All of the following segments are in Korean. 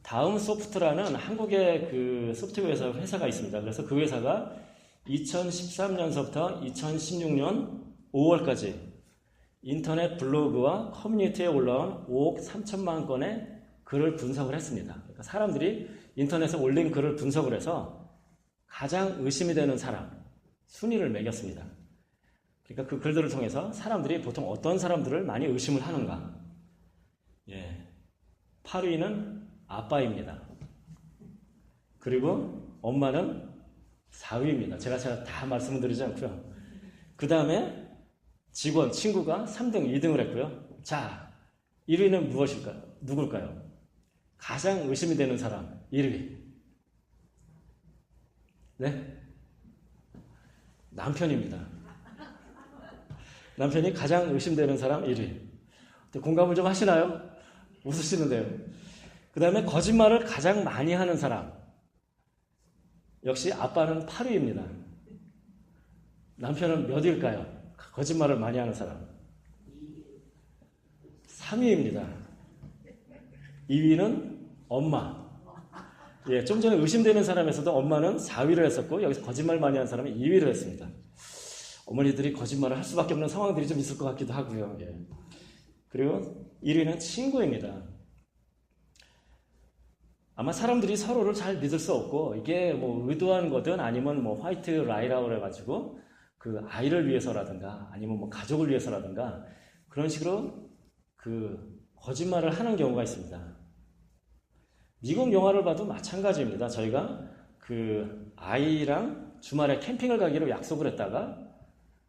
다음 소프트라는 한국의 그 소프트웨어 회사가 있습니다. 그래서 그 회사가 2013년서부터 2016년 5월까지 인터넷 블로그와 커뮤니티에 올라온 5억 3천만 건의 글을 분석을 했습니다. 그러니까 사람들이 인터넷에 올린 글을 분석을 해서 가장 의심이 되는 사람 순위를 매겼습니다. 그러니까 그 글들을 통해서 사람들이 보통 어떤 사람들을 많이 의심을 하는가. 8위는 아빠입니다. 그리고 엄마는 4위입니다. 제가 다 말씀을 드리지 않고요. 그 다음에 직원, 친구가 3등, 2등을 했고요. 자, 1위는 무엇일까요? 누굴까요? 가장 의심이 되는 사람 1위. 네? 남편입니다. 남편이 가장 의심되는 사람 1위. 공감을 좀 하시나요? 웃으시는데요. 그 다음에 거짓말을 가장 많이 하는 사람. 역시 아빠는 8위입니다. 남편은 몇 위일까요? 거짓말을 많이 하는 사람. 3위입니다. 2위는 엄마. 좀 전에 의심되는 사람에서도 엄마는 4위를 했었고 여기서 거짓말 많이 하는 사람이 2위를 했습니다. 어머니들이 거짓말을 할 수밖에 없는 상황들이 좀 있을 것 같기도 하고요. 그리고 1위는 친구입니다. 아마 사람들이 서로를 잘 믿을 수 없고 이게 뭐 의도한 거든 아니면 뭐 화이트 라이라고 해가지고 그 아이를 위해서라든가 아니면 뭐 가족을 위해서라든가 그런 식으로 그 거짓말을 하는 경우가 있습니다. 미국 영화를 봐도 마찬가지입니다. 저희가 그 아이랑 주말에 캠핑을 가기로 약속을 했다가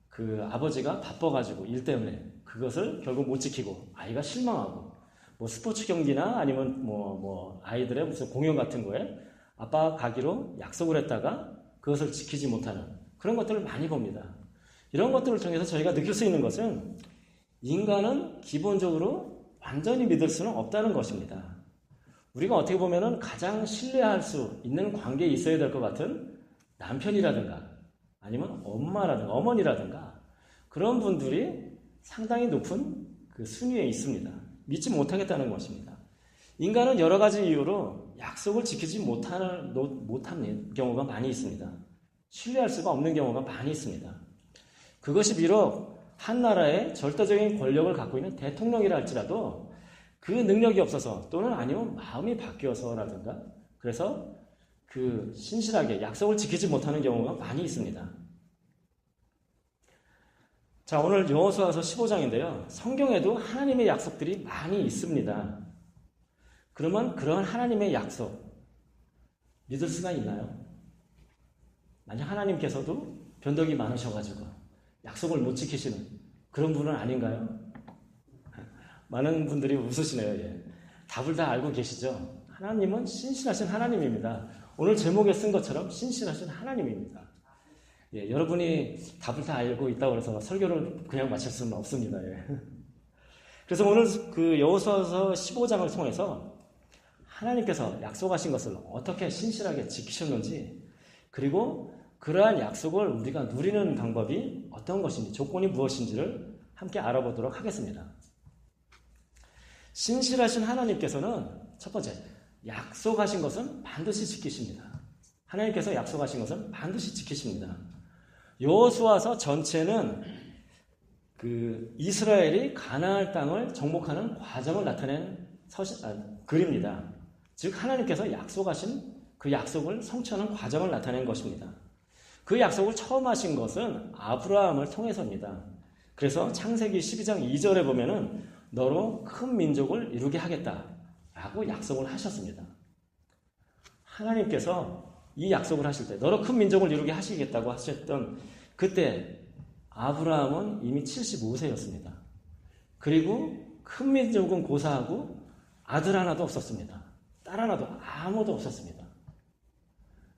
그 아버지가 바빠가지고 일 때문에 그것을 결국 못 지키고 아이가 실망하고 뭐 스포츠 경기나 아니면 뭐 아이들의 무슨 공연 같은 거에 아빠가 가기로 약속을 했다가 그것을 지키지 못하는 그런 것들을 많이 봅니다. 이런 것들을 통해서 저희가 느낄 수 있는 것은 인간은 기본적으로 완전히 믿을 수는 없다는 것입니다. 우리가 어떻게 보면은 가장 신뢰할 수 있는 관계에 있어야 될 것 같은 남편이라든가 아니면 엄마라든가 어머니라든가 그런 분들이 상당히 높은 그 순위에 있습니다. 믿지 못하겠다는 것입니다. 인간은 여러 가지 이유로 약속을 지키지 못하는 경우가 많이 있습니다. 신뢰할 수가 없는 경우가 많이 있습니다. 그것이 비록 한 나라의 절대적인 권력을 갖고 있는 대통령이라 할지라도 그 능력이 없어서 또는 아니면 마음이 바뀌어서라든가 그래서 그 신실하게 약속을 지키지 못하는 경우가 많이 있습니다. 자, 오늘 여호수아서 15장인데요. 성경에도 하나님의 약속들이 많이 있습니다. 그러면 그런 하나님의 약속 믿을 수가 있나요? 만약 하나님께서도 변덕이 많으셔가지고 약속을 못 지키시는 그런 분은 아닌가요? 많은 분들이 웃으시네요. 답을 다 알고 계시죠? 하나님은 신실하신 하나님입니다. 오늘 제목에 쓴 것처럼 신실하신 하나님입니다. 여러분이 답을 다 알고 있다고 해서 설교를 그냥 마칠 수는 없습니다. 그래서 오늘 그 여호수아서 15장을 통해서 하나님께서 약속하신 것을 어떻게 신실하게 지키셨는지 그리고 그러한 약속을 우리가 누리는 방법이 어떤 것인지 조건이 무엇인지를 함께 알아보도록 하겠습니다. 신실하신 하나님께서는 첫 번째 약속하신 것은 반드시 지키십니다. 하나님께서 약속하신 것은 반드시 지키십니다. 여호수아서 전체는 그 이스라엘이 가나안 땅을 정복하는 과정을 나타낸 글입니다. 즉 하나님께서 약속하신 그 약속을 성취하는 과정을 나타낸 것입니다. 그 약속을 처음 하신 것은 아브라함을 통해서입니다. 그래서 창세기 12장 2절에 보면은 너로 큰 민족을 이루게 하겠다라고 약속을 하셨습니다. 하나님께서 이 약속을 하실 때 너로 큰 민족을 이루게 하시겠다고 하셨던 그때 아브라함은 이미 75세였습니다. 그리고 큰 민족은 고사하고 아들 하나도 없었습니다. 딸 하나도 아무도 없었습니다.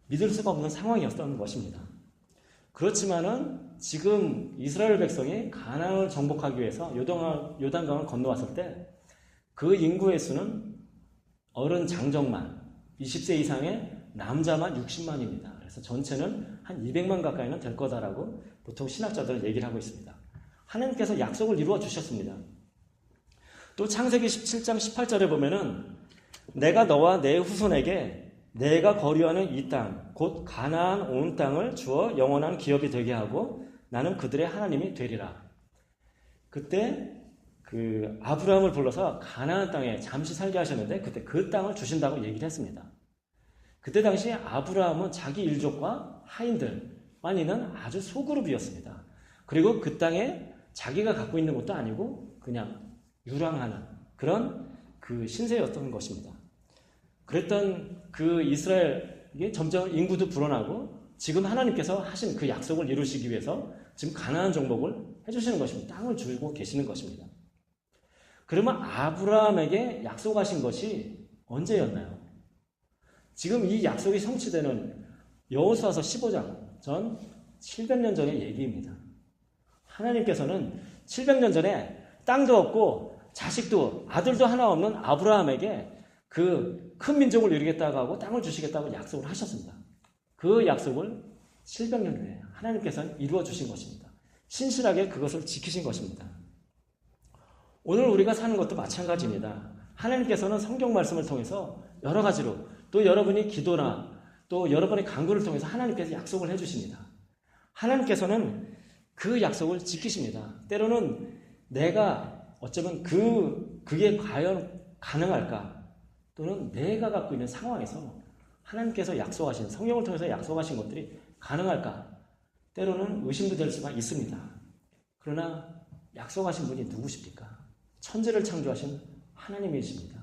믿을 수가 없는 상황이었던 것입니다. 그렇지만은 지금 이스라엘 백성이 가나안을 정복하기 위해서 요단강을 건너왔을 때 그 인구의 수는 어른 장정만 20세 이상의 남자만 60만입니다. 그래서 전체는 한 200만 가까이는 될 거다라고 보통 신학자들은 얘기를 하고 있습니다. 하나님께서 약속을 이루어 주셨습니다. 또 창세기 17장 18절에 보면은 내가 너와 내 후손에게 내가 거류하는 이 땅, 곧 가나안 온 땅을 주어 영원한 기업이 되게 하고 나는 그들의 하나님이 되리라. 그때 그 아브라함을 불러서 가나안 땅에 잠시 살게 하셨는데 그때 그 땅을 주신다고 얘기를 했습니다. 그때 당시에 아브라함은 자기 일족과 하인들만 있는 아주 소그룹이었습니다. 그리고 그 땅에 자기가 갖고 있는 것도 아니고 그냥 유랑하는 그런 그 신세였던 것입니다. 그랬던 그 이스라엘이 점점 인구도 불어나고 지금 하나님께서 하신 그 약속을 이루시기 위해서 지금 가나안 정복을 해주시는 것입니다. 땅을 주고 계시는 것입니다. 그러면 아브라함에게 약속하신 것이 언제였나요? 지금 이 약속이 성취되는 여호수아서 15장 전 700년 전의 얘기입니다. 하나님께서는 700년 전에 땅도 없고 자식도 아들도 하나 없는 아브라함에게 그 큰 민족을 이루겠다고 하고 땅을 주시겠다고 약속을 하셨습니다. 그 약속을 700년 후에 하나님께서는 이루어 주신 것입니다. 신실하게 그것을 지키신 것입니다. 오늘 우리가 사는 것도 마찬가지입니다. 하나님께서는 성경 말씀을 통해서 여러 가지로 또 여러분이 기도나 또 여러분의 간구를 통해서 하나님께서 약속을 해주십니다. 하나님께서는 그 약속을 지키십니다. 때로는 내가 어쩌면 그게 과연 가능할까? 또는 내가 갖고 있는 상황에서 하나님께서 약속하신, 성경을 통해서 약속하신 것들이 가능할까? 때로는 의심도 될 수가 있습니다. 그러나 약속하신 분이 누구십니까? 천지를 창조하신 하나님이십니다.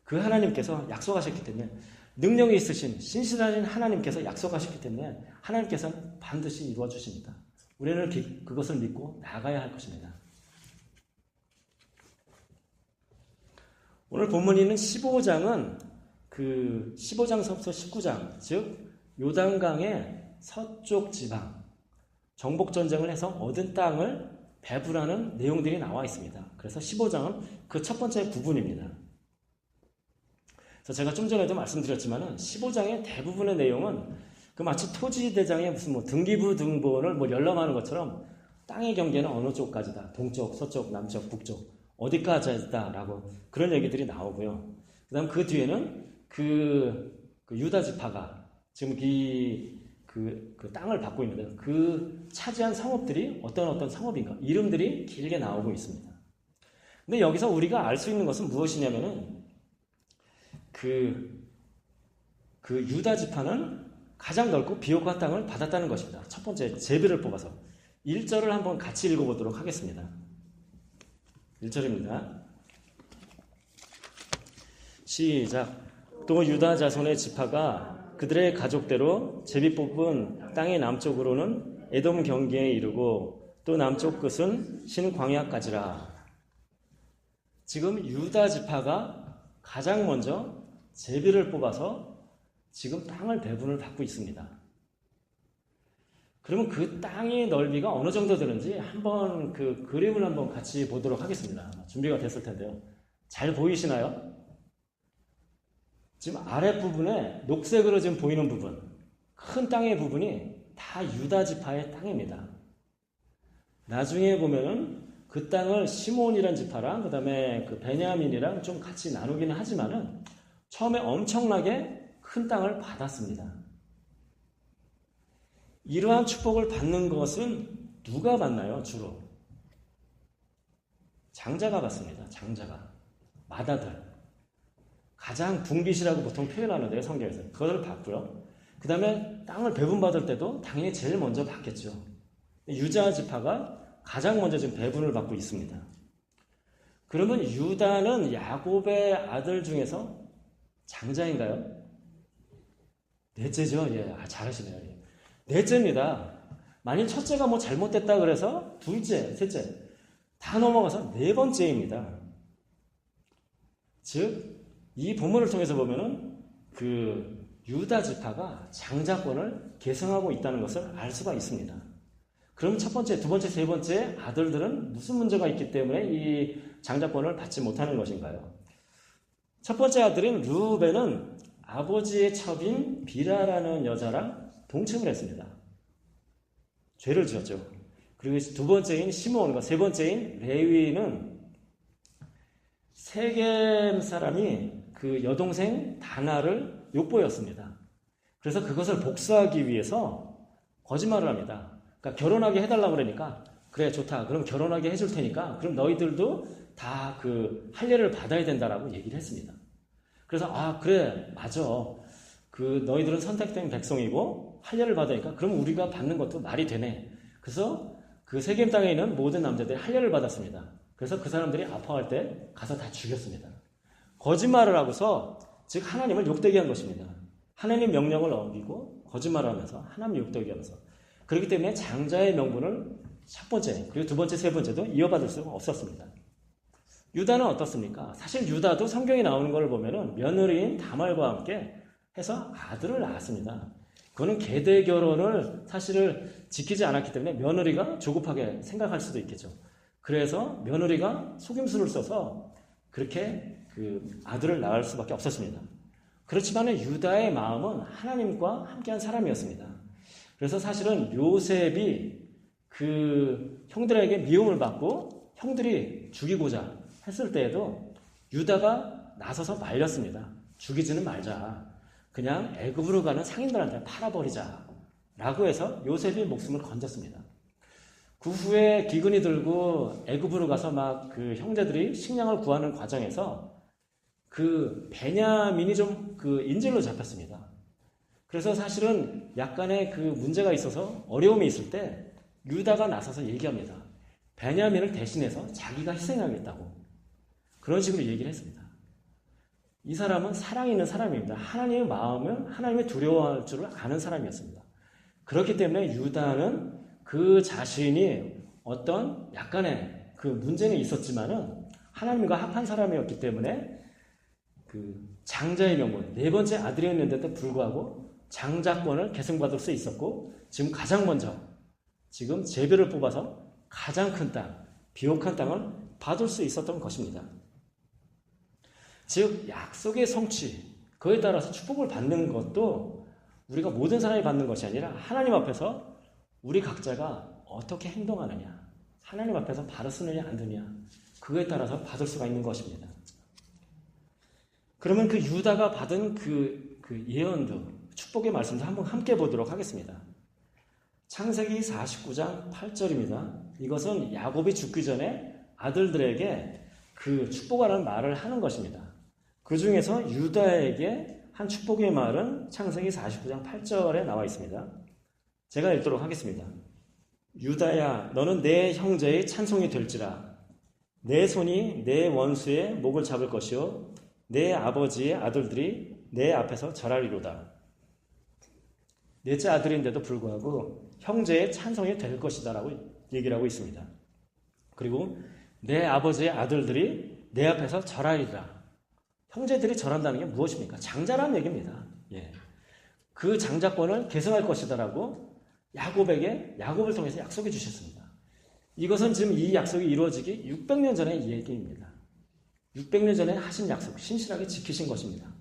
그 하나님께서 약속하셨기 때문에 능력이 있으신 신실하신 하나님께서 약속하셨기 때문에 하나님께서는 반드시 이루어 주십니다. 우리는 그것을 믿고 나가야 할 것입니다. 오늘 본문에 있는 15장은 그 15장서부터 19장, 즉 요단강의 서쪽 지방 정복전쟁을 해서 얻은 땅을 배분하는 내용들이 나와 있습니다. 그래서 15장은 그 첫 번째 부분입니다. 그래서 제가 좀 전에도 말씀드렸지만은 15장의 대부분의 내용은 그 마치 토지대장의 무슨 등기부 등본을 열람하는 것처럼 땅의 경계는 어느 쪽까지다. 동쪽, 서쪽, 남쪽, 북쪽 어디까지다라고 그런 얘기들이 나오고요. 그다음 그 뒤에는 그 유다 지파가 지금 그 땅을 받고 있는데 그 차지한 성읍들이 어떤 성읍인가 이름들이 길게 나오고 있습니다. 근데 여기서 우리가 알 수 있는 것은 무엇이냐면은 그 유다 지파는 가장 넓고 비옥한 땅을 받았다는 것입니다. 첫 번째 제비를 뽑아서 1절을 한번 같이 읽어보도록 하겠습니다. 1절입니다. 시작. 또 유다 자손의 지파가 그들의 가족대로 제비 뽑은 땅의 남쪽으로는 에돔 경계에 이르고 또 남쪽 끝은 신광야까지라. 지금 유다 지파가 가장 먼저 제비를 뽑아서 지금 땅을 배분을 받고 있습니다. 그러면 그 땅의 넓이가 어느 정도 되는지 한번 그 그림을 한번 같이 보도록 하겠습니다. 준비가 됐을 텐데요. 잘 보이시나요? 지금 아랫부분에 녹색으로 지금 보이는 부분, 큰 땅의 부분이 다 유다 지파의 땅입니다. 나중에 보면은 그 땅을 시몬이라는 지파랑 그다음에 그 베냐민이랑 좀 같이 나누기는 하지만은 처음에 엄청나게 큰 땅을 받았습니다. 이러한 축복을 받는 것은 누가 받나요? 주로 장자가 받습니다. 장자가 맏아들 가장 분깃이라고 보통 표현하는데요. 성경에서 그것을 받고요. 그 다음에 땅을 배분받을 때도 당연히 제일 먼저 받겠죠. 유다 지파가 가장 먼저 지금 배분을 받고 있습니다. 그러면 유다는 야곱의 아들 중에서 장자인가요? 넷째죠. 예, 잘하시네요. 예. 넷째입니다. 만일 첫째가 뭐 잘못됐다 그래서 둘째, 셋째 다 넘어가서 네 번째입니다. 즉 이 본문을 통해서 보면은 그 유다 지파가 장자권을 계승하고 있다는 것을 알 수가 있습니다. 그럼 첫 번째, 두 번째, 세 번째 아들들은 무슨 문제가 있기 때문에 이 장자권을 받지 못하는 것인가요? 첫 번째 아들인 르우벤은 아버지의 첩인 비라라는 여자랑 동침을 했습니다. 죄를 지었죠. 그리고 두 번째인 시므온과 세 번째인 레위는 세겜 사람이 그 여동생 다나를 욕보였습니다. 그래서 그것을 복수하기 위해서 거짓말을 합니다. 그러니까 결혼하게 해달라고 그러니까 그래 좋다. 그럼 결혼하게 해줄 테니까 그럼 너희들도 다 그 할례를 받아야 된다라고 얘기를 했습니다. 그래서 그래 맞아. 그 너희들은 선택된 백성이고 할례를 받으니까 그럼 우리가 받는 것도 말이 되네. 그래서 그 세겜 땅에 있는 모든 남자들이 할례를 받았습니다. 그래서 그 사람들이 아파할 때 가서 다 죽였습니다. 거짓말을 하고서 즉 하나님을 욕되게 한 것입니다. 하나님 명령을 어기고 거짓말을 하면서 하나님 욕되게 하면서 그렇기 때문에 장자의 명분을 첫 번째 그리고 두 번째 세 번째도 이어받을 수가 없었습니다. 유다는 어떻습니까? 사실 유다도 성경에 나오는 걸 보면은 며느리인 다말과 함께 해서 아들을 낳았습니다. 그거는 계대 결혼을 사실을 지키지 않았기 때문에 며느리가 조급하게 생각할 수도 있겠죠. 그래서 며느리가 속임수를 써서 그렇게 그 아들을 낳을 수밖에 없었습니다. 그렇지만 유다의 마음은 하나님과 함께한 사람이었습니다. 그래서 사실은 요셉이 그 형들에게 미움을 받고 형들이 죽이고자 했을 때에도 유다가 나서서 말렸습니다. 죽이지는 말자. 그냥 애굽으로 가는 상인들한테 팔아버리자. 라고 해서 요셉이 목숨을 건졌습니다. 그 후에 기근이 들고 애굽으로 가서 막 그 형제들이 식량을 구하는 과정에서 그 베냐민이 좀 그 인질로 잡혔습니다. 그래서 사실은 약간의 그 문제가 있어서 어려움이 있을 때 유다가 나서서 얘기합니다. 베냐민을 대신해서 자기가 희생하겠다고. 그런 식으로 얘기를 했습니다. 이 사람은 사랑이 있는 사람입니다. 하나님의 마음을 하나님의 두려워할 줄을 아는 사람이었습니다. 그렇기 때문에 유다는 그 자신이 어떤 약간의 그 문제는 있었지만은 하나님과 합한 사람이었기 때문에 그 장자의 명분, 네 번째 아들이었는데도 불구하고 장자권을 계승받을 수 있었고 지금 가장 먼저 지금 제비를 뽑아서 가장 큰 땅, 비옥한 땅을 받을 수 있었던 것입니다. 즉 약속의 성취, 그에 따라서 축복을 받는 것도 우리가 모든 사람이 받는 것이 아니라 하나님 앞에서 우리 각자가 어떻게 행동하느냐, 하나님 앞에서 바로 쓰느냐 안 되느냐, 그거에 따라서 받을 수가 있는 것입니다. 그러면 그 유다가 받은 그 예언도, 축복의 말씀도 한번 함께 보도록 하겠습니다. 창세기 49장 8절입니다. 이것은 야곱이 죽기 전에 아들들에게 그 축복하라는 말을 하는 것입니다. 그 중에서 유다에게 한 축복의 말은 창세기 49장 8절에 나와 있습니다. 제가 읽도록 하겠습니다. 유다야, 너는 내 형제의 찬송이 될지라. 내 손이 내 원수의 목을 잡을 것이요 내 아버지의 아들들이 내 앞에서 절하리로다. 넷째 아들인데도 불구하고 형제의 찬송이 될 것이다 라고 얘기를 하고 있습니다. 그리고 내 아버지의 아들들이 내 앞에서 절하리라. 형제들이 절한다는 게 무엇입니까? 장자라는 얘기입니다. 예. 그 장자권을 계승할 것이다라고 야곱을 통해서 약속해 주셨습니다. 이것은 지금 이 약속이 이루어지기 600년 전의 얘기입니다. 600년 전에 하신 약속, 신실하게 지키신 것입니다.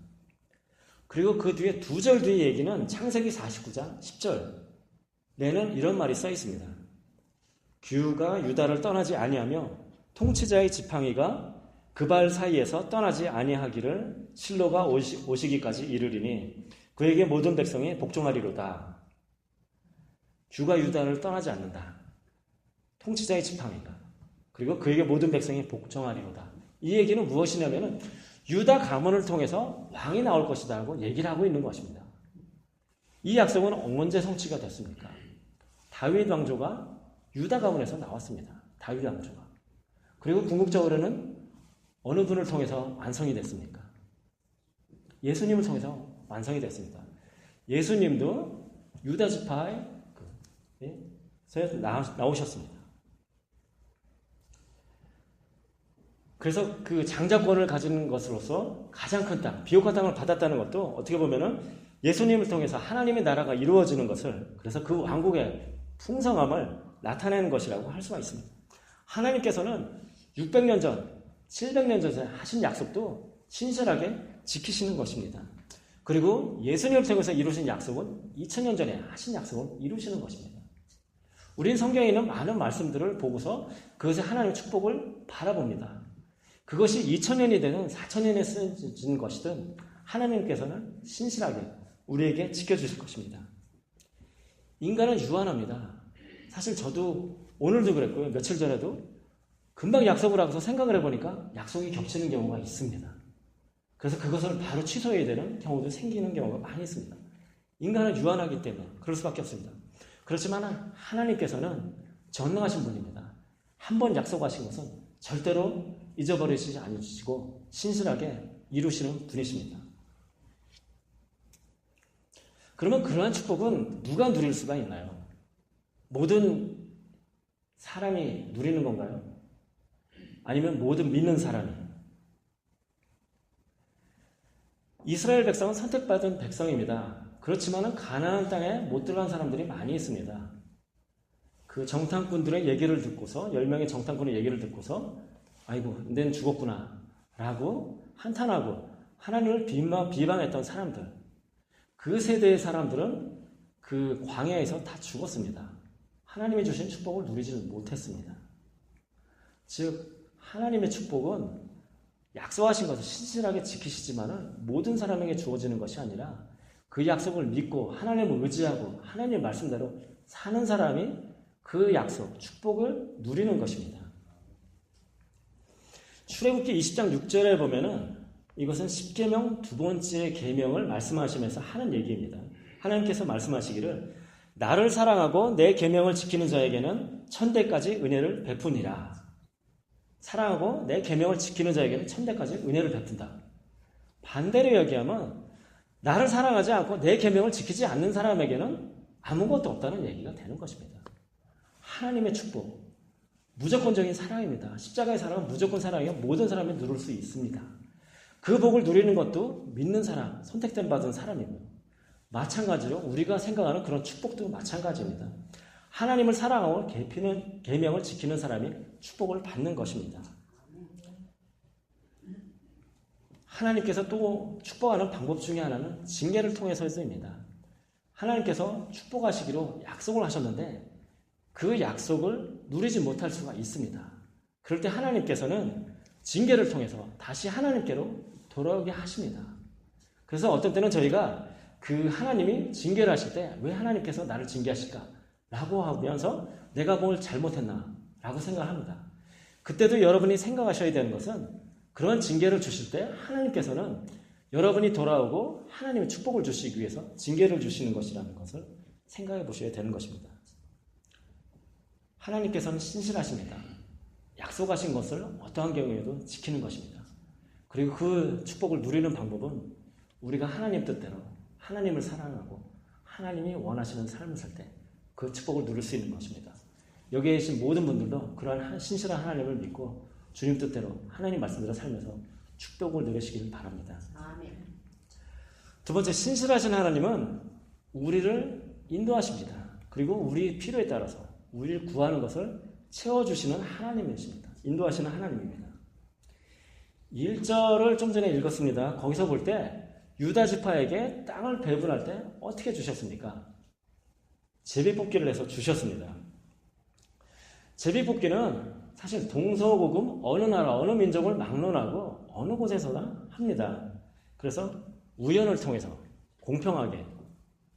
그리고 그 뒤에 두 절 뒤의 얘기는 창세기 49장 10절에는 이런 말이 써 있습니다. 규가 유다를 떠나지 아니하며 통치자의 지팡이가 그 발 사이에서 떠나지 아니하기를 실로가 오시기까지 이르리니 그에게 모든 백성이 복종하리로다. 규가 유다를 떠나지 않는다. 통치자의 지팡이가. 그리고 그에게 모든 백성이 복종하리로다. 이 얘기는 무엇이냐면은 유다 가문을 통해서 왕이 나올 것이다 하고 얘기를 하고 있는 것입니다. 이 약속은 언제 성취가 됐습니까? 다윗 왕조가 유다 가문에서 나왔습니다. 다윗 왕조가. 그리고 궁극적으로는 어느 분을 통해서 완성이 됐습니까? 예수님을 통해서 완성이 됐습니다. 예수님도 유다 지파에 나오셨습니다. 그래서 그 장자권을 가진 것으로서 가장 큰 땅, 비옥한 땅을 받았다는 것도 어떻게 보면은 예수님을 통해서 하나님의 나라가 이루어지는 것을, 그래서 그 왕국의 풍성함을 나타내는 것이라고 할 수가 있습니다. 하나님께서는 600년 전, 700년 전에 하신 약속도 신실하게 지키시는 것입니다. 그리고 예수님을 통해서 이루신 약속은 2000년 전에 하신 약속을 이루시는 것입니다. 우린 성경에 있는 많은 말씀들을 보고서 그것에 하나님의 축복을 바라봅니다. 그것이 2000년이 되든 4000년에 쓰여진 것이든 하나님께서는 신실하게 우리에게 지켜주실 것입니다. 인간은 유한합니다. 사실 저도 오늘도 그랬고요. 며칠 전에도 금방 약속을 하고서 생각을 해보니까 약속이 겹치는 경우가 있습니다. 그래서 그것을 바로 취소해야 되는 경우도 생기는 경우가 많이 있습니다. 인간은 유한하기 때문에 그럴 수밖에 없습니다. 그렇지만 하나님께서는 전능하신 분입니다. 한 번 약속하신 것은 절대로 잊어버리시지 않으시고 신실하게 이루시는 분이십니다. 그러면 그러한 축복은 누가 누릴 수가 있나요? 모든 사람이 누리는 건가요? 아니면 모든 믿는 사람이? 이스라엘 백성은 선택받은 백성입니다. 그렇지만 가나안 땅에 못 들어간 사람들이 많이 있습니다. 그 정탐꾼들의 얘기를 듣고서 10명의 정탐꾼의 얘기를 듣고서 아이고 이제는 죽었구나 라고 한탄하고 하나님을 비방했던 사람들, 그 세대의 사람들은 그 광야에서 다 죽었습니다. 하나님이 주신 축복을 누리지 못했습니다. 즉 하나님의 축복은 약속하신 것을 신실하게 지키시지만 모든 사람에게 주어지는 것이 아니라 그 약속을 믿고 하나님을 의지하고 하나님의 말씀대로 사는 사람이 그 약속, 축복을 누리는 것입니다. 출애굽기 20장 6절에 보면은 이것은 10계명 두 번째 계명을 말씀하시면서 하는 얘기입니다. 하나님께서 말씀하시기를 나를 사랑하고 내 계명을 지키는 자에게는 천대까지 은혜를 베푸니라. 사랑하고 내 계명을 지키는 자에게는 천대까지 은혜를 베푼다. 반대로 얘기하면 나를 사랑하지 않고 내 계명을 지키지 않는 사람에게는 아무것도 없다는 얘기가 되는 것입니다. 하나님의 축복, 무조건적인 사랑입니다. 십자가의 사랑은 무조건 사랑이요 모든 사람이 누릴 수 있습니다. 그 복을 누리는 것도 믿는 사람, 선택된 받은 사람이고요. 마찬가지로 우리가 생각하는 그런 축복도 마찬가지입니다. 하나님을 사랑하고 계명을 지키는 사람이 축복을 받는 것입니다. 하나님께서 또 축복하는 방법 중에 하나는 징계를 통해서입니다. 하나님께서 축복하시기로 약속을 하셨는데 그 약속을 누리지 못할 수가 있습니다. 그럴 때 하나님께서는 징계를 통해서 다시 하나님께로 돌아오게 하십니다. 그래서 어떤 때는 저희가 그 하나님이 징계를 하실 때 왜 하나님께서 나를 징계하실까? 라고 하면서 내가 뭘 잘못했나? 라고 생각합니다. 그때도 여러분이 생각하셔야 되는 것은 그런 징계를 주실 때 하나님께서는 여러분이 돌아오고 하나님의 축복을 주시기 위해서 징계를 주시는 것이라는 것을 생각해 보셔야 되는 것입니다. 하나님께서는 신실하십니다. 약속하신 것을 어떠한 경우에도 지키는 것입니다. 그리고 그 축복을 누리는 방법은 우리가 하나님 뜻대로 하나님을 사랑하고 하나님이 원하시는 삶을 살 때 그 축복을 누릴 수 있는 것입니다. 여기에 계신 모든 분들도 그러한 신실한 하나님을 믿고 주님 뜻대로 하나님 말씀대로 살면서 축복을 누리시길 바랍니다. 아멘. 두 번째, 신실하신 하나님은 우리를 인도하십니다. 그리고 우리 필요에 따라서 우리를 구하는 것을 채워주시는 하나님이십니다. 인도하시는 하나님입니다. 1절을 좀 전에 읽었습니다. 거기서 볼 때 유다 지파에게 땅을 배분할 때 어떻게 주셨습니까? 제비뽑기를 해서 주셨습니다. 제비뽑기는 사실 동서고금 어느 나라 어느 민족을 막론하고 어느 곳에서나 합니다. 그래서 우연을 통해서 공평하게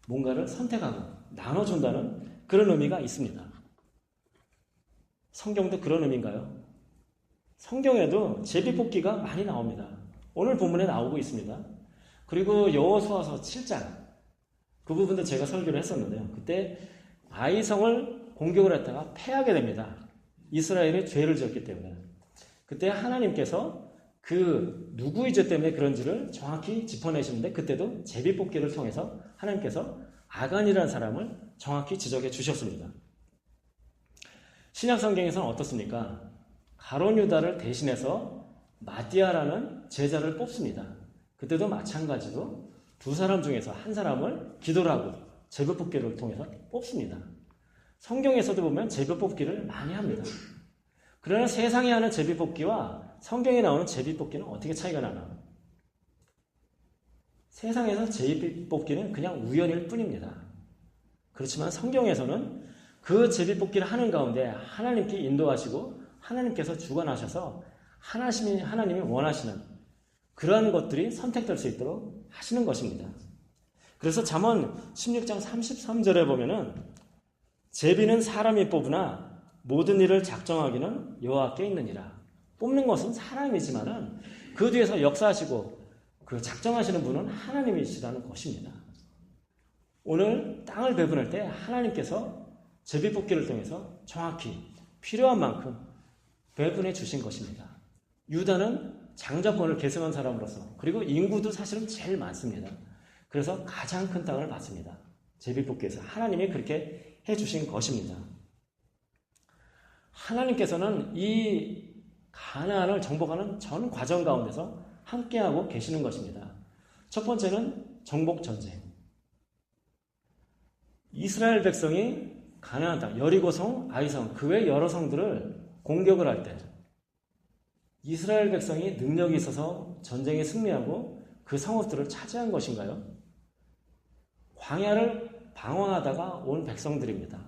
뭔가를 선택하고 나눠준다는 그런 의미가 있습니다. 성경도 그런 의미인가요? 성경에도 제비뽑기가 많이 나옵니다. 오늘 본문에 나오고 있습니다. 그리고 여호수아서 7장 그 부분도 제가 설교를 했었는데요. 그때 아이성을 공격을 했다가 패하게 됩니다. 이스라엘이 죄를 지었기 때문에. 그때 하나님께서 그 누구의 죄 때문에 그런지를 정확히 짚어내시는데 그때도 제비뽑기를 통해서 하나님께서 아간이라는 사람을 정확히 지적해 주셨습니다. 신약 성경에서는 어떻습니까? 가룟 유다를 대신해서 마디아라는 제자를 뽑습니다. 그때도 마찬가지로 두 사람 중에서 한 사람을 기도를 하고 제비뽑기를 통해서 뽑습니다. 성경에서도 보면 제비뽑기를 많이 합니다. 그러나 세상에 하는 제비뽑기와 성경에 나오는 제비뽑기는 어떻게 차이가 나나요? 세상에서 제비뽑기는 그냥 우연일 뿐입니다. 그렇지만 성경에서는 그 제비뽑기를 하는 가운데 하나님께 인도하시고 하나님께서 주관하셔서 하나님이 원하시는 그러한 것들이 선택될 수 있도록 하시는 것입니다. 그래서 잠언 16장 33절에 보면은 제비는 사람이 뽑으나 모든 일을 작정하기는 여호와께 있느니라. 뽑는 것은 사람이지만은 그 뒤에서 역사하시고 그 작정하시는 분은 하나님이시라는 것입니다. 오늘 땅을 배분할 때 하나님께서 제비 뽑기를 통해서 정확히 필요한 만큼 배분해 주신 것입니다. 유다는 장자권을 계승한 사람으로서 그리고 인구도 사실은 제일 많습니다. 그래서 가장 큰 땅을 받습니다. 제비 뽑기에서 하나님이 그렇게 해주신 것입니다. 하나님께서는 이 가나안을 정복하는 전 과정 가운데서 함께하고 계시는 것입니다. 첫 번째는 정복 전쟁. 이스라엘 백성이 가나안 땅, 여리고성, 아이성, 그 외 여러 성들을 공격을 할 때 이스라엘 백성이 능력이 있어서 전쟁에 승리하고 그 성읍들을 차지한 것인가요? 광야를 방황하다가 온 백성들입니다.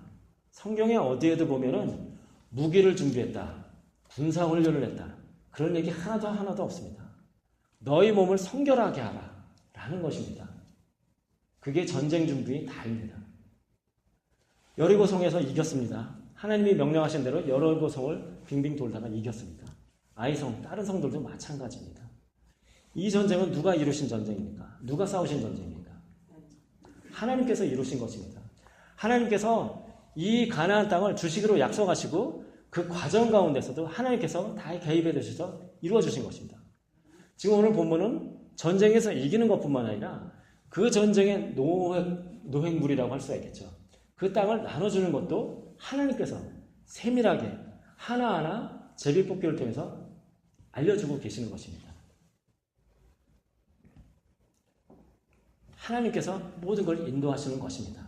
성경에 어디에도 보면은 무기를 준비했다, 군사훈련을 했다, 그런 얘기 하나도 없습니다. 너희 몸을 성결하게 하라 라는 것입니다. 그게 전쟁 준비 다입니다. 여리고성에서 이겼습니다. 하나님이 명령하신 대로 여리고성을 빙빙 돌다가 이겼습니다. 아이성, 다른 성들도 마찬가지입니다. 이 전쟁은 누가 이루신 전쟁입니까? 누가 싸우신 전쟁입니까? 하나님께서 이루신 것입니다. 하나님께서 이 가나안 땅을 주시기로 약속하시고 그 과정 가운데서도 하나님께서 다 개입해 주셔서 이루어 주신 것입니다. 지금 오늘 본문은 전쟁에서 이기는 것뿐만 아니라 그 전쟁의 노획물이라고 할 수가 있겠죠. 그 땅을 나눠주는 것도 하나님께서 세밀하게 하나하나 제비뽑기를 통해서 알려주고 계시는 것입니다. 하나님께서 모든 걸 인도하시는 것입니다.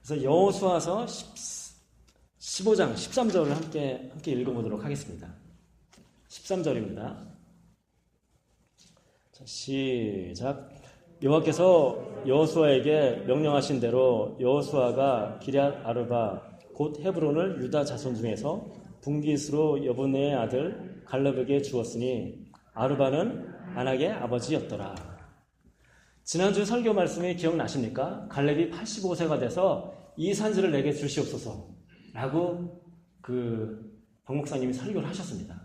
그래서 여호수아서 15장 13절을 함께 읽어보도록 하겠습니다. 13절입니다. 자, 시작. 여호와께서 여호수아에게 명령하신 대로 여호수아가 기럇 아르바 곧 헤브론을 유다 자손 중에서 분깃으로 여분의 아들 갈렙에게 주었으니 아르바는 아낙의 아버지였더라. 지난주 설교 말씀이 기억나십니까? 갈렙이 85세가 돼서 이 산지를 내게 주시옵소서 라고 박 목사님이 설교를 하셨습니다.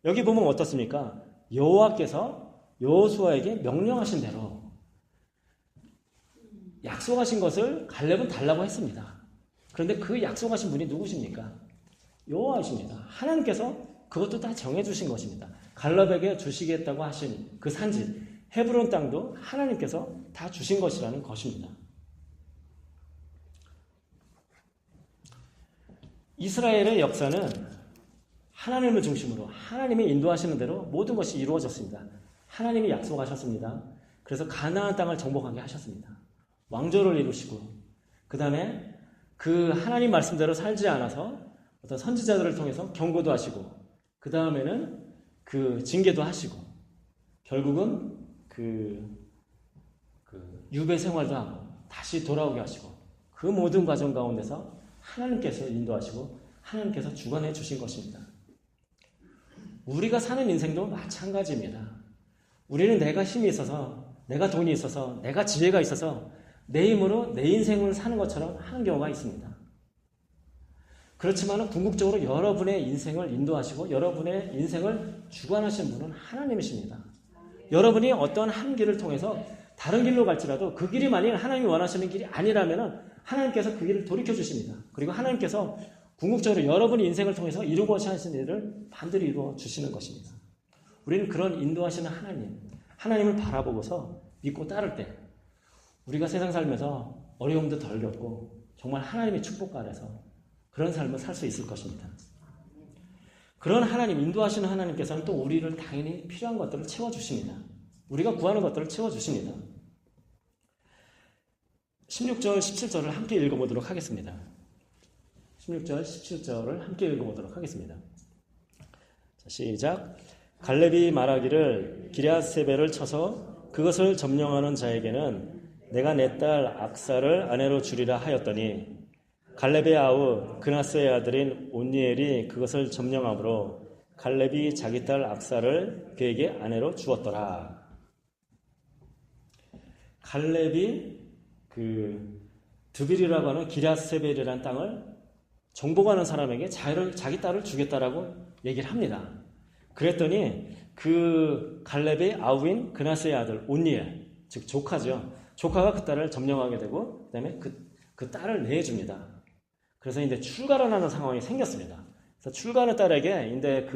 여기 보면 어떻습니까? 여호와께서 여호수아에게 명령하신 대로 약속하신 것을 갈렙은 달라고 했습니다. 그런데 그 약속하신 분이 누구십니까? 여호와이십니다. 하나님께서 그것도 다 정해주신 것입니다. 갈렙에게 주시겠다고 하신 그 산지 헤브론 땅도 하나님께서 다 주신 것이라는 것입니다. 이스라엘의 역사는 하나님을 중심으로 하나님이 인도하시는 대로 모든 것이 이루어졌습니다. 하나님이 약속하셨습니다. 그래서 가나안 땅을 정복하게 하셨습니다. 왕조를 이루시고 그 다음에 그 하나님 말씀대로 살지 않아서 어떤 선지자들을 통해서 경고도 하시고 그 다음에는 그 징계도 하시고 결국은 유배 생활도 하고 다시 돌아오게 하시고 그 모든 과정 가운데서 하나님께서 인도하시고 하나님께서 주관해 주신 것입니다. 우리가 사는 인생도 마찬가지입니다. 우리는 내가 힘이 있어서, 내가 돈이 있어서, 내가 지혜가 있어서 내 힘으로 내 인생을 사는 것처럼 하는 경우가 있습니다. 그렇지만 궁극적으로 여러분의 인생을 인도하시고 여러분의 인생을 주관하시는 분은 하나님이십니다. 여러분이 어떤 한 길을 통해서 다른 길로 갈지라도 그 길이 만일 하나님이 원하시는 길이 아니라면 하나님께서 그 길을 돌이켜 주십니다. 그리고 하나님께서 궁극적으로 여러분의 인생을 통해서 이루고자 하시는 일을 반드시 이루어 주시는 것입니다. 우리는 그런 인도하시는 하나님을 바라보고서 믿고 따를 때 우리가 세상 살면서 어려움도 덜 겪고 정말 하나님의 축복 아래서 그런 삶을 살 수 있을 것입니다. 그런 하나님, 인도하시는 하나님께서는 또 우리를 당연히 필요한 것들을 채워주십니다. 우리가 구하는 것들을 채워주십니다. 16절, 17절을 함께 읽어보도록 하겠습니다. 16절, 17절을 함께 읽어보도록 하겠습니다. 자, 시작. 갈렙이 말하기를 기럇세벨을 쳐서 그것을 점령하는 자에게는 내가 내 딸 악사를 아내로 주리라 하였더니 갈렙의 아우 그나스의 아들인 온니엘이 그것을 점령함으로 갈렙이 자기 딸 악사를 그에게 아내로 주었더라. 갈렙이 그 드빌이라고 하는 기럇세벨이라는 땅을 정복하는 사람에게 자기 딸을 주겠다라고 얘기를 합니다. 그랬더니 그 갈렙의 아우인 그나스의 아들 온니엘, 즉 조카죠. 조카가 그 딸을 점령하게 되고 그다음에 그 딸을 내줍니다. 그래서 이제 출가를 하는 상황이 생겼습니다. 그래서 출가하는 딸에게 이제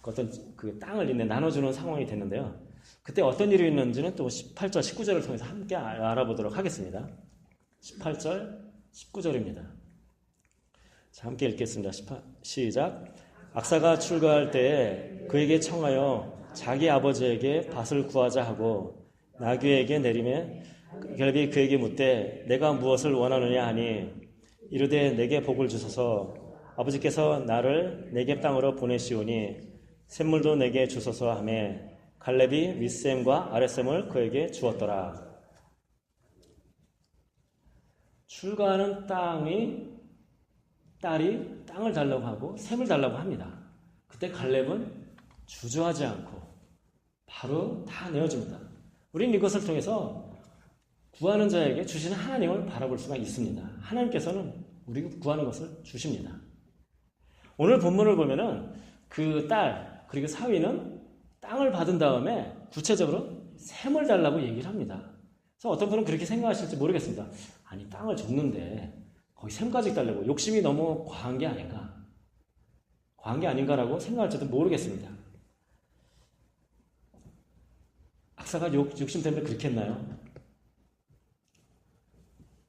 어떤 그 땅을 이제 나눠주는 상황이 됐는데요. 그때 어떤 일이 있는지는 또 18절, 19절을 통해서 함께 알아보도록 하겠습니다. 18절, 19절입니다. 자, 함께 읽겠습니다. 시작. 악사가 출가할 때에 그에게 청하여 자기 아버지에게 밭을 구하자 하고 나귀에게 내리매 갈렙이 그에게 묻되 내가 무엇을 원하느냐 하니 이르되 내게 복을 주소서 아버지께서 나를 네겝 땅으로 보내시오니 샘물도 내게 주소서 하며 갈렙이 윗샘과 아랫샘을 그에게 주었더라. 출가하는 딸이 땅을 달라고 하고 샘을 달라고 합니다. 그때 갈렙은 주저하지 않고 바로 다 내어줍니다. 우리는 이것을 통해서 구하는 자에게 주시는 하나님을 바라볼 수가 있습니다. 하나님께서는 우리가 구하는 것을 주십니다. 오늘 본문을 보면은 그 딸 그리고 사위는 땅을 받은 다음에 구체적으로 샘을 달라고 얘기를 합니다. 그래서 어떤 분은 그렇게 생각하실지 모르겠습니다. 아니 땅을 줬는데 거기 샘까지 달라고 욕심이 너무 과한 게 아닌가? 과한 게 아닌가라고 생각할지도 모르겠습니다. 악사가 욕심 때문에 그렇게 했나요?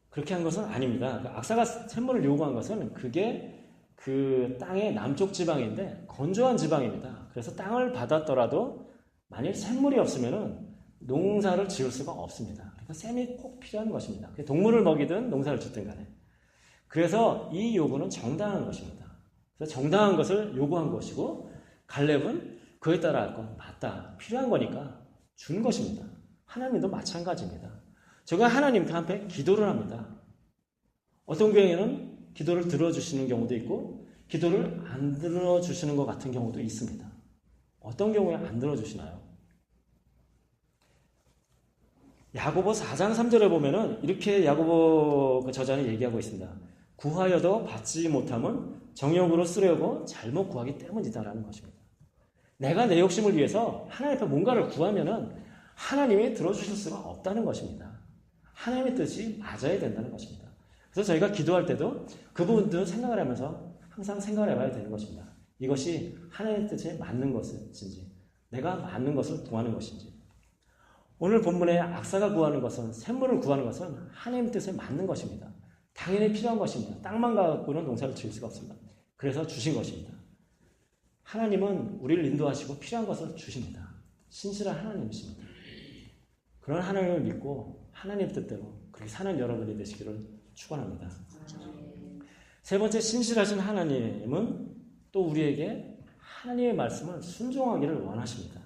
그렇게 한 것은 아닙니다. 악사가 샘물을 요구한 것은 그게 그 땅의 남쪽 지방인데 건조한 지방입니다. 그래서 땅을 받았더라도 만일 샘물이 없으면 농사를 지을 수가 없습니다. 그러니까 샘이 꼭 필요한 것입니다. 동물을 먹이든 농사를 짓든 간에. 그래서 이 요구는 정당한 것입니다. 그래서 정당한 것을 요구한 것이고 갈렙은 그에 따라 맞다. 필요한 거니까 준 것입니다. 하나님도 마찬가지입니다. 제가 하나님께 한테 기도를 합니다. 어떤 경우에는 기도를 들어주시는 경우도 있고 기도를 안 들어주시는 것 같은 경우도 있습니다. 어떤 경우에 안 들어주시나요? 야고보 4장 3절에 보면은 이렇게 야고보 저자는 얘기하고 있습니다. 구하여도 받지 못함은 정욕으로 쓰려고 잘못 구하기 때문이다라는 것입니다. 내가 내 욕심을 위해서 하나님 앞에 뭔가를 구하면은 하나님이 들어주실 수가 없다는 것입니다. 하나님의 뜻이 맞아야 된다는 것입니다. 그래서 저희가 기도할 때도 그 부분들을 생각을 하면서 항상 생각을 해봐야 되는 것입니다. 이것이 하나님의 뜻에 맞는 것인지 내가 맞는 것을 구하는 것인지 오늘 본문에 악사가 구하는 것은 샘물을 구하는 것은 하나님의 뜻에 맞는 것입니다. 당연히 필요한 것입니다. 땅만 갖고는 농사를 지을 수가 없습니다. 그래서 주신 것입니다. 하나님은 우리를 인도하시고 필요한 것을 주십니다. 신실한 하나님이십니다. 그런 하나님을 믿고 하나님 뜻대로 그렇게 사는 여러분이 되시기를 축원합니다. 세 번째, 신실하신 하나님은 또 우리에게 하나님의 말씀을 순종하기를 원하십니다.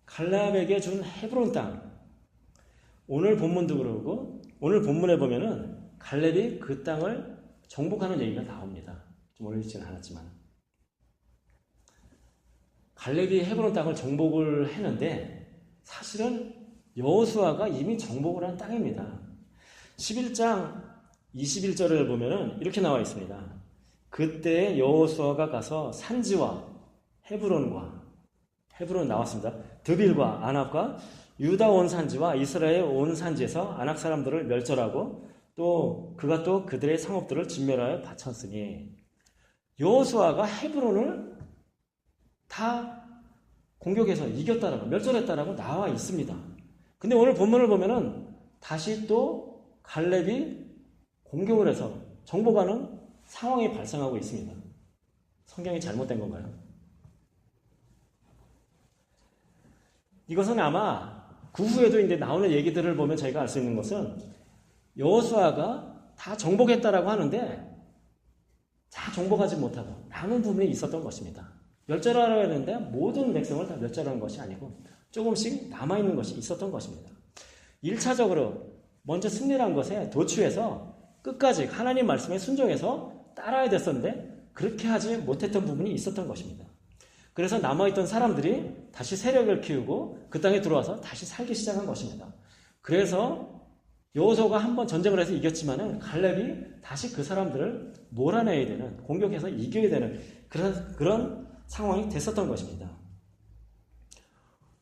갈렙에게 준 헤브론 땅, 오늘 본문도 그러고 오늘 본문에 보면은 갈렙이 그 땅을 정복하는 얘기가 나옵니다. 좀 어렵지는 않았지만 갈렙이 헤브론 땅을 정복을 했는데 사실은 여호수아가 이미 정복을 한 땅입니다. 11장 21절을 보면은 이렇게 나와 있습니다. 그때 여호수아가 가서 산지와 헤브론 나왔습니다. 드빌과 아낙과 유다 온 산지와 이스라엘 온 산지에서 아낙 사람들을 멸절하고 또 그가 또 그들의 상업들을 진멸하여 바쳤으니 여호수아가 헤브론을 다 공격해서 이겼다라고 멸절했다라고 나와 있습니다. 근데 오늘 본문을 보면은 다시 또 갈렙이 공격을 해서 정복하는 상황이 발생하고 있습니다. 성경이 잘못된 건가요? 이것은 아마 그 후에도 이제 나오는 얘기들을 보면 저희가 알 수 있는 것은 여호수아가 다 정복했다라고 하는데 다 정복하지 못하고 남은 부분이 있었던 것입니다. 멸절하려고 했는데 모든 백성을 다 멸절한 것이 아니고 조금씩 남아있는 것이 있었던 것입니다. 1차적으로 먼저 승리한 것에 도취해서 끝까지 하나님 말씀에 순종해서 따라야 됐었는데 그렇게 하지 못했던 부분이 있었던 것입니다. 그래서 남아있던 사람들이 다시 세력을 키우고 그 땅에 들어와서 다시 살기 시작한 것입니다. 그래서 여호수아가 한번 전쟁을 해서 이겼지만은 갈렙이 다시 그 사람들을 몰아내야 되는, 공격해서 이겨야 되는 그런 상황이 됐었던 것입니다.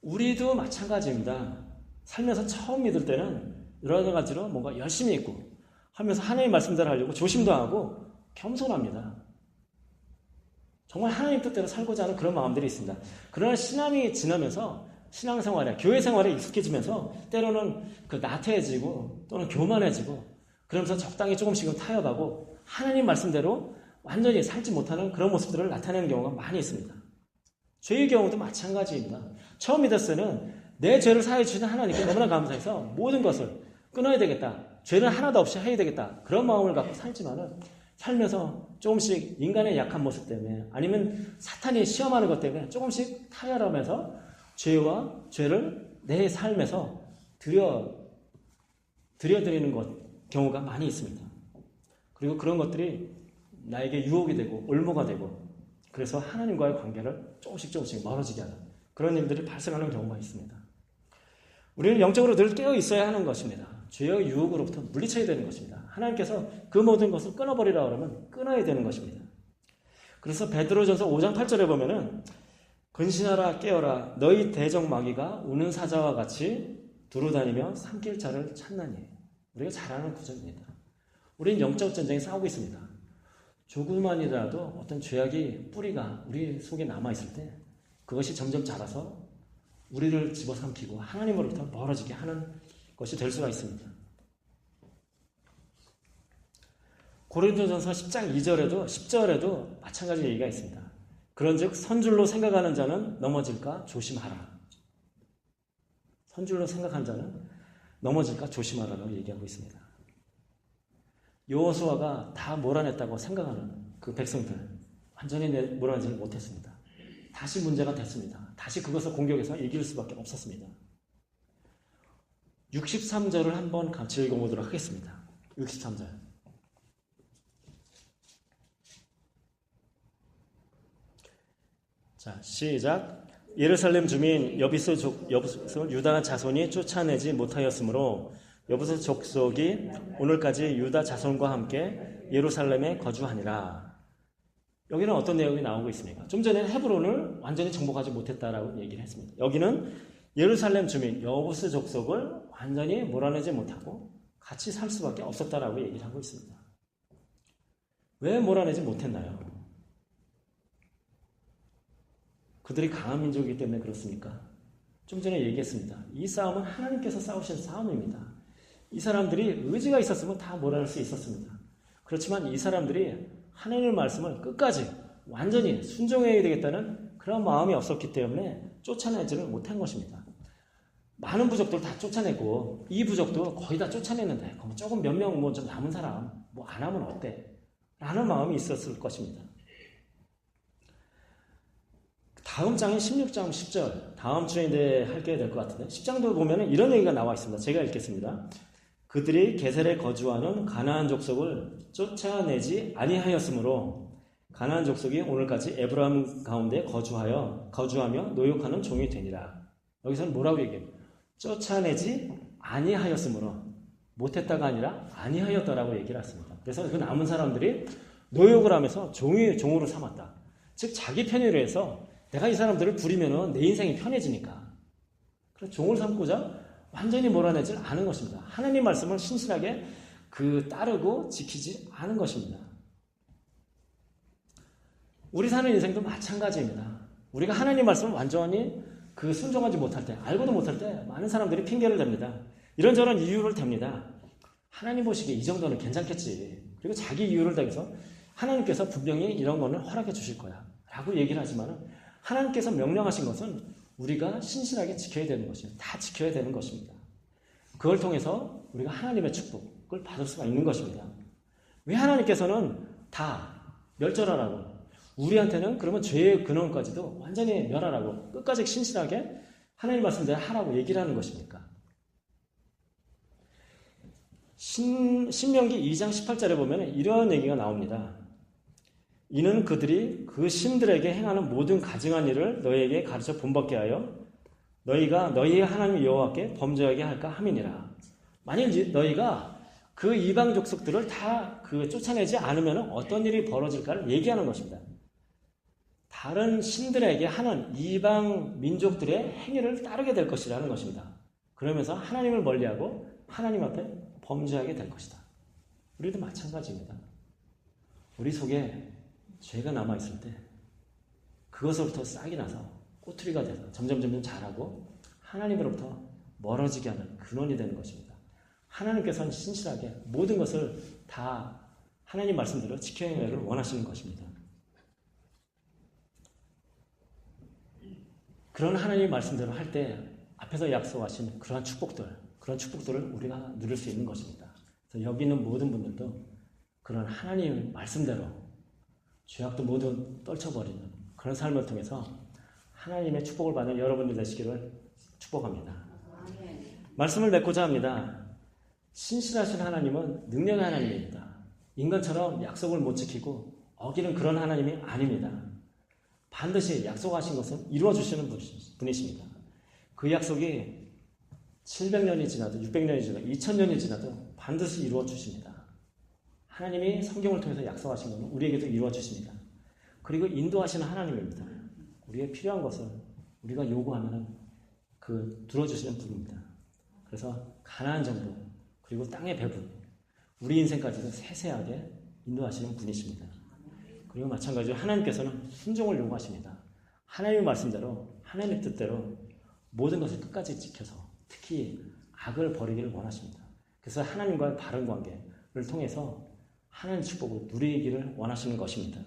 우리도 마찬가지입니다. 살면서 처음 믿을 때는 여러 가지로 뭔가 열심히 있고 하면서 하나님 말씀대로 하려고 조심도 하고 겸손합니다. 정말 하나님 뜻대로 살고자 하는 그런 마음들이 있습니다. 그러나 신앙이 지나면서 신앙생활에, 교회 생활에 익숙해지면서 때로는 나태해지고 또는 교만해지고 그러면서 적당히 조금씩은 타협하고 하나님 말씀대로 완전히 살지 못하는 그런 모습들을 나타내는 경우가 많이 있습니다. 죄의 경우도 마찬가지입니다. 처음 믿었을 때는 내 죄를 사해 주시는 하나님께 너무나 감사해서 모든 것을 끊어야 되겠다. 죄는 하나도 없이 해야 되겠다. 그런 마음을 갖고 살지만은 살면서 조금씩 인간의 약한 모습 때문에 아니면 사탄이 시험하는 것 때문에 조금씩 타협하면서 죄를 내 삶에서 드려드리는 경우가 많이 있습니다. 그리고 그런 것들이 나에게 유혹이 되고 올무가 되고 그래서 하나님과의 관계를 조금씩 멀어지게 하는 그런 일들이 발생하는 경우가 있습니다. 우리는 영적으로 늘 깨어 있어야 하는 것입니다. 죄의 유혹으로부터 물리쳐야 되는 것입니다. 하나님께서 그 모든 것을 끊어버리라 그러면 끊어야 되는 것입니다. 그래서 베드로전서 5장 8절에 보면은 근신하라 깨어라 너희 대적 마귀가 우는 사자와 같이 두루다니며 삼킬 자를 찾나니. 우리가 잘 아는 구절입니다. 우리는 영적 전쟁에 싸우고 있습니다. 조그만이라도 어떤 죄악이 뿌리가 우리 속에 남아있을 때 그것이 점점 자라서 우리를 집어삼키고 하나님으로부터 멀어지게 하는 것이 될 수가 있습니다. 고린도전서 10장 10절에도 마찬가지 얘기가 있습니다. 그런즉 선줄로 생각하는 자는 넘어질까 조심하라. 선줄로 생각하는 자는 넘어질까 조심하라고 얘기하고 있습니다. 여호수아가 다 몰아냈다고 생각하는 그 백성들 완전히 몰아내지 못했습니다. 다시 문제가 됐습니다. 다시 그것을 공격해서 이길 수밖에 없었습니다. 63절을 한번 같이 읽어보도록 하겠습니다. 63절. 자, 시작. 예루살렘 주민 여부스 유다 자손이 쫓아내지 못하였으므로 여부스 족속이 오늘까지 유다 자손과 함께 예루살렘에 거주하니라. 여기는 어떤 내용이 나오고 있습니까? 좀 전에 헤브론을 완전히 정복하지 못했다라고 얘기를 했습니다. 여기는 예루살렘 주민 여부스 족속을 완전히 몰아내지 못하고 같이 살 수밖에 없었다라고 얘기를 하고 있습니다. 왜 몰아내지 못했나요? 그들이 강한 민족이기 때문에 그렇습니까? 좀 전에 얘기했습니다. 이 싸움은 하나님께서 싸우신 싸움입니다. 이 사람들이 의지가 있었으면 다 몰아낼 수 있었습니다. 그렇지만 이 사람들이 하나님의 말씀을 끝까지 완전히 순종해야 되겠다는 그런 마음이 없었기 때문에 쫓아내지를 못한 것입니다. 많은 부족들 다 쫓아내고 이 부족도 거의 다 쫓아냈는데 조금 몇 명 좀 남은 사람 안 하면 어때? 라는 마음이 있었을 것입니다. 다음 장인 16장 10절 다음 주에 하게 될 것 같은데 10장도 보면 이런 얘기가 나와 있습니다. 제가 읽겠습니다. 그들이 게셀에 거주하는 가나안 족속을 쫓아내지 아니하였으므로 가나안 족속이 오늘까지 에브라임 가운데 거주하며 노역하는 종이 되니라. 여기서는 뭐라고 얘기해요? 쫓아내지 아니하였으므로 못했다가 아니라 아니하였다라고 얘기를 했습니다. 그래서 그 남은 사람들이 노역을 하면서 종으로 삼았다. 즉 자기 편의로 해서 내가 이 사람들을 부리면 내 인생이 편해지니까 그래서 종을 삼고자 완전히 몰아내질 않은 것입니다. 하나님 말씀을 신실하게 따르고 지키지 않은 것입니다. 우리 사는 인생도 마찬가지입니다. 우리가 하나님 말씀을 완전히 순종하지 못할 때, 알고도 못할 때 많은 사람들이 핑계를 댑니다. 이런저런 이유를 댑니다. 하나님 보시기에 이 정도는 괜찮겠지. 그리고 자기 이유를 대서 하나님께서 분명히 이런 거는 허락해 주실 거야 라고 얘기를 하지만 하나님께서 명령하신 것은 우리가 신실하게 지켜야 되는 것입니다. 다 지켜야 되는 것입니다. 그걸 통해서 우리가 하나님의 축복을 받을 수가 있는 것입니다. 왜 하나님께서는 다 멸절하라고 우리한테는 그러면 죄의 근원까지도 완전히 멸하라고 끝까지 신실하게 하나님 말씀대로 하라고 얘기를 하는 것입니까? 신명기 2장 18절에 보면 이런 얘기가 나옵니다. 이는 그들이 그 신들에게 행하는 모든 가증한 일을 너희에게 가르쳐 본받게 하여 너희가 너희의 하나님 여호와께 범죄하게 할까 함이니라. 만일 너희가 그 이방 족속들을 다 쫓아내지 않으면 어떤 일이 벌어질까를 얘기하는 것입니다. 다른 신들에게 하는 이방 민족들의 행위를 따르게 될 것이라는 것입니다. 그러면서 하나님을 멀리하고 하나님 앞에 범죄하게 될 것이다. 우리도 마찬가지입니다. 우리 속에 죄가 남아있을 때 그것으로부터 싹이 나서 꼬투리가 돼서 점점 자라고 하나님으로부터 멀어지게 하는 근원이 되는 것입니다. 하나님께서는 신실하게 모든 것을 다 하나님 말씀대로 지켜내기를 원하시는 것입니다. 그런 하나님 말씀대로 할 때 앞에서 약속하신 그런 축복들을 우리가 누릴 수 있는 것입니다. 그래서 여기 있는 모든 분들도 그런 하나님 말씀대로 죄악도 모두 떨쳐버리는 그런 삶을 통해서 하나님의 축복을 받는 여러분들 되시기를 축복합니다. 말씀을 맺고자 합니다. 신실하신 하나님은 능력의 하나님입니다. 인간처럼 약속을 못 지키고 어기는 그런 하나님이 아닙니다. 반드시 약속하신 것은 이루어주시는 분이십니다. 그 약속이 700년이 지나도 600년이 지나도 2000년이 지나도 반드시 이루어주십니다. 하나님이 성경을 통해서 약속하신 것은 우리에게도 이루어주십니다. 그리고 인도하시는 하나님입니다. 우리의 필요한 것을 우리가 요구하면 들어주시는 분입니다. 그래서 가나안 정복 그리고 땅의 배분 우리 인생까지도 세세하게 인도하시는 분이십니다. 그리고 마찬가지로 하나님께서는 순종을 요구하십니다. 하나님의 말씀대로 하나님의 뜻대로 모든 것을 끝까지 지켜서 특히 악을 버리기를 원하십니다. 그래서 하나님과의 바른 관계를 통해서 하나님의 축복을 누리기를 원하시는 것입니다.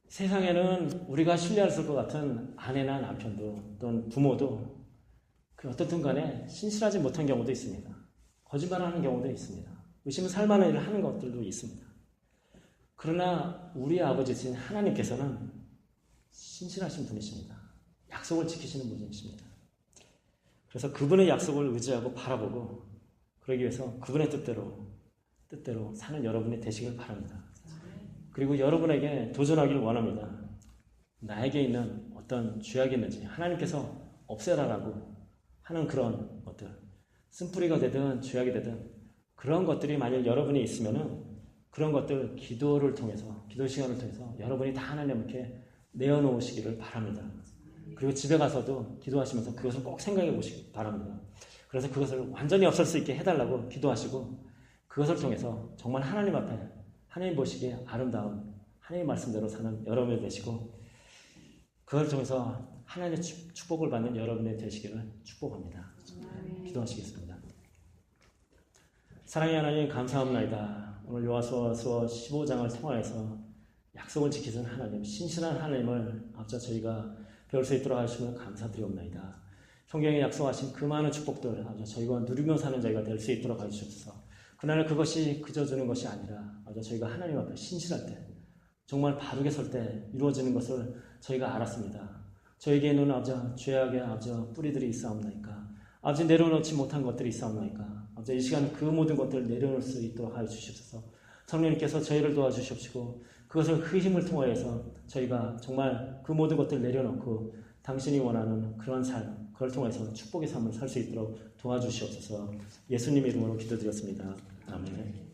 세상에는 우리가 신뢰할 것 같은 아내나 남편도 또는 부모도 어떻든 간에 신실하지 못한 경우도 있습니다. 거짓말하는 경우도 있습니다. 의심 살만한 일을 하는 것들도 있습니다. 그러나 우리 아버지신 하나님께서는 신실하신 분이십니다. 약속을 지키시는 분이십니다. 그래서 그분의 약속을 의지하고 바라보고 그러기 위해서 그분의 뜻대로 사는 여러분이 되시길 바랍니다. 그리고 여러분에게 도전하기를 원합니다. 나에게 있는 어떤 죄악이 있는지 하나님께서 없애라라고 하는 그런 것들, 쓴뿌리가 되든 죄악이 되든 그런 것들이 만약 여러분이 있으면은 그런 것들 기도 시간을 통해서 여러분이 다 하나님께 내어놓으시기를 바랍니다. 그리고 집에 가서도 기도하시면서 그것을 꼭 생각해 보시기 바랍니다. 그래서 그것을 완전히 없앨 수 있게 해달라고 기도하시고 그것을 통해서 정말 하나님 앞에 하나님 보시기에 아름다운 하나님 말씀대로 사는 여러분이 되시고 그걸 통해서 하나님의 축복을 받는 여러분이 되시기를 축복합니다. 기도하시겠습니다. 사랑의 하나님 감사합니다. 오늘 요한서서 15장을 통하여서 약속을 지키신 하나님, 신실한 하나님을 앞서 저희가 배울 수 있도록 하시면 감사드리옵나이다. 성경에 약속하신 그 많은 축복들 저희가 누리며 사는 저희가 될 수 있도록 하시옵소서. 그러나 그것이 그저 주는 것이 아니라 저희가 하나님 앞에 신실할 때 정말 바르게 설 때 이루어지는 것을 저희가 알았습니다. 저에게는 죄악의 뿌리들이 있사옵나이까. 내려놓지 못한 것들이 있사옵나이까. 이 시간 그 모든 것들을 내려놓을 수 있도록 하여 주시옵소서. 성령님께서 저희를 도와주시옵시고 그것을 그 힘을 통하여서 저희가 정말 그 모든 것들을 내려놓고 당신이 원하는 그런 삶, 그걸 통해서 축복의 삶을 살 수 있도록 도와주시옵소서. 예수님 이름으로 기도드렸습니다. 아멘.